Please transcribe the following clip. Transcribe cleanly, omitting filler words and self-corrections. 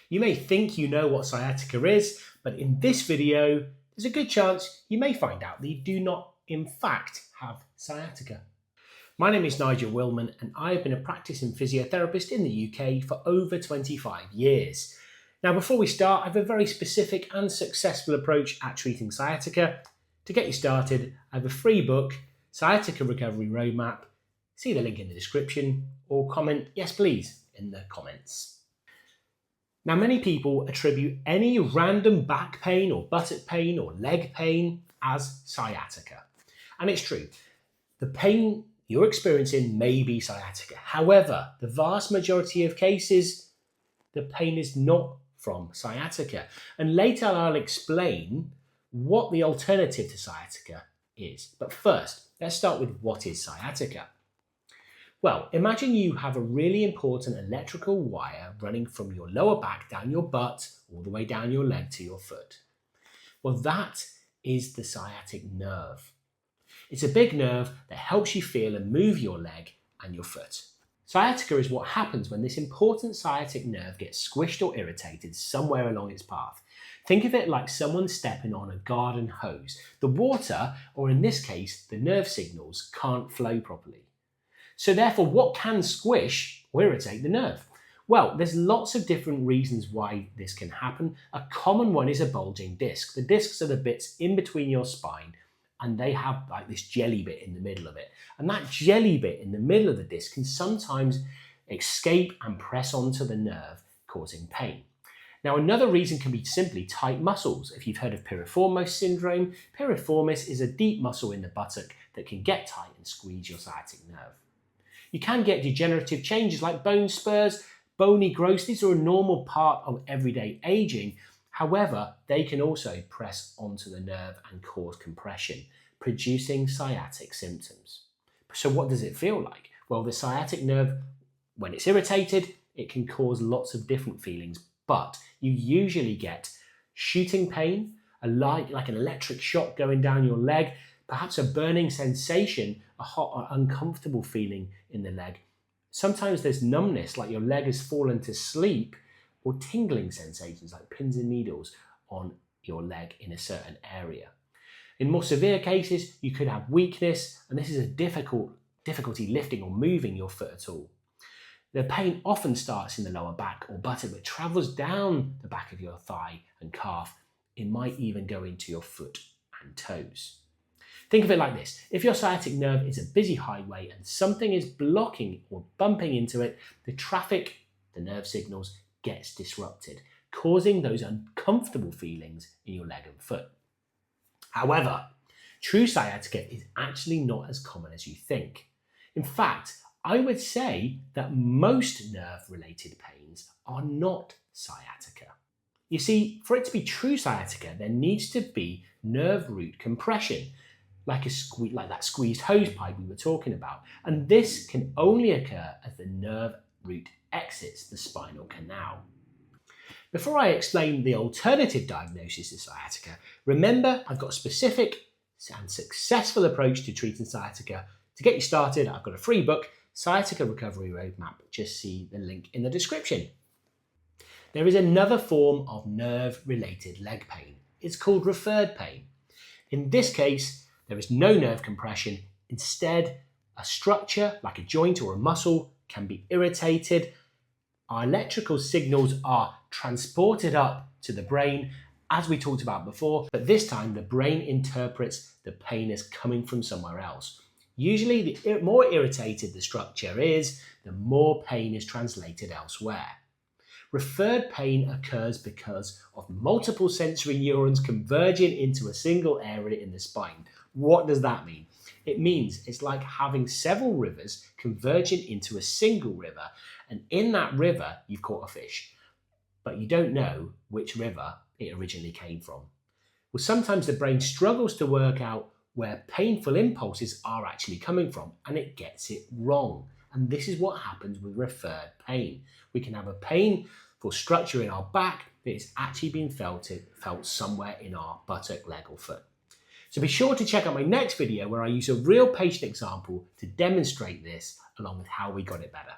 You may think you know what sciatica is, but in this video, there's a good chance you may find out that you do not, in fact, have sciatica. My name is Nigel Wilman, and I have been a practicing physiotherapist in the UK for over 25 years. Now, before we start, I have a very specific and successful approach at treating sciatica. To get you started, I have a free book, Sciatica Recovery Roadmap. See the link in the description, or comment "yes please" in the comments. Now, many people attribute any random back pain or buttock pain or leg pain as sciatica. And it's true. The pain you're experiencing may be sciatica. However, the vast majority of cases, the pain is not from sciatica. And later I'll explain what the alternative to sciatica is. But first, let's start with what is sciatica. Well, imagine you have a really important electrical wire running from your lower back down your butt all the way down your leg to your foot. Well, that is the sciatic nerve. It's a big nerve that helps you feel and move your leg and your foot. Sciatica is what happens when this important sciatic nerve gets squished or irritated somewhere along its path. Think of it like someone stepping on a garden hose. The water, or in this case, the nerve signals, can't flow properly. So therefore, what can squish or irritate the nerve? Well, there's lots of different reasons why this can happen. A common one is a bulging disc. The discs are the bits in between your spine, and they have like this jelly bit in the middle of it. And that jelly bit in the middle of the disc can sometimes escape and press onto the nerve, causing pain. Now, another reason can be simply tight muscles. If you've heard of piriformis syndrome, piriformis is a deep muscle in the buttock that can get tight and squeeze your sciatic nerve. You can get degenerative changes like bone spurs, bony growths. These are a normal part of everyday aging. However, they can also press onto the nerve and cause compression, producing sciatic symptoms. So what does it feel like? Well, the sciatic nerve, when it's irritated, it can cause lots of different feelings, but you usually get shooting pain, like an electric shock going down your leg, perhaps a burning sensation, a hot or uncomfortable feeling in the leg. Sometimes there's numbness, like your leg has fallen to sleep, or tingling sensations like pins and needles on your leg in a certain area. In more severe cases, you could have weakness, and this is a difficulty lifting or moving your foot at all. The pain often starts in the lower back or buttock, but travels down the back of your thigh and calf. It might even go into your foot and toes. Think of it like this. If your sciatic nerve is a busy highway and something is blocking or bumping into it, the traffic, the nerve signals, gets disrupted, causing those uncomfortable feelings in your leg and foot. However, true sciatica is actually not as common as you think. In fact, I would say that most nerve-related pains are not sciatica. You see, for it to be true sciatica, there needs to be nerve root compression, like that squeezed hose pipe we were talking about. And this can only occur as the nerve root exits the spinal canal. Before I explain the alternative diagnosis of sciatica, remember I've got a specific and successful approach to treating sciatica. To get you started, I've got a free book, Sciatica Recovery Roadmap. Just see the link in the description. There is another form of nerve-related leg pain. It's called referred pain. In this case, there is no nerve compression. Instead, a structure like a joint or a muscle can be irritated. Our electrical signals are transported up to the brain, as we talked about before, but this time the brain interprets the pain as coming from somewhere else. Usually, the more irritated the structure is, the more pain is translated elsewhere. Referred pain occurs because of multiple sensory neurons converging into a single area in the spine. What does that mean? It means it's like having several rivers converging into a single river, and in that river you've caught a fish, but you don't know which river it originally came from. Well, sometimes the brain struggles to work out where painful impulses are actually coming from, and it gets it wrong. And this is what happens with referred pain. We can have a painful structure in our back that is actually being felt somewhere in our buttock, leg or foot. So be sure to check out my next video where I use a real patient example to demonstrate this along with how we got it better.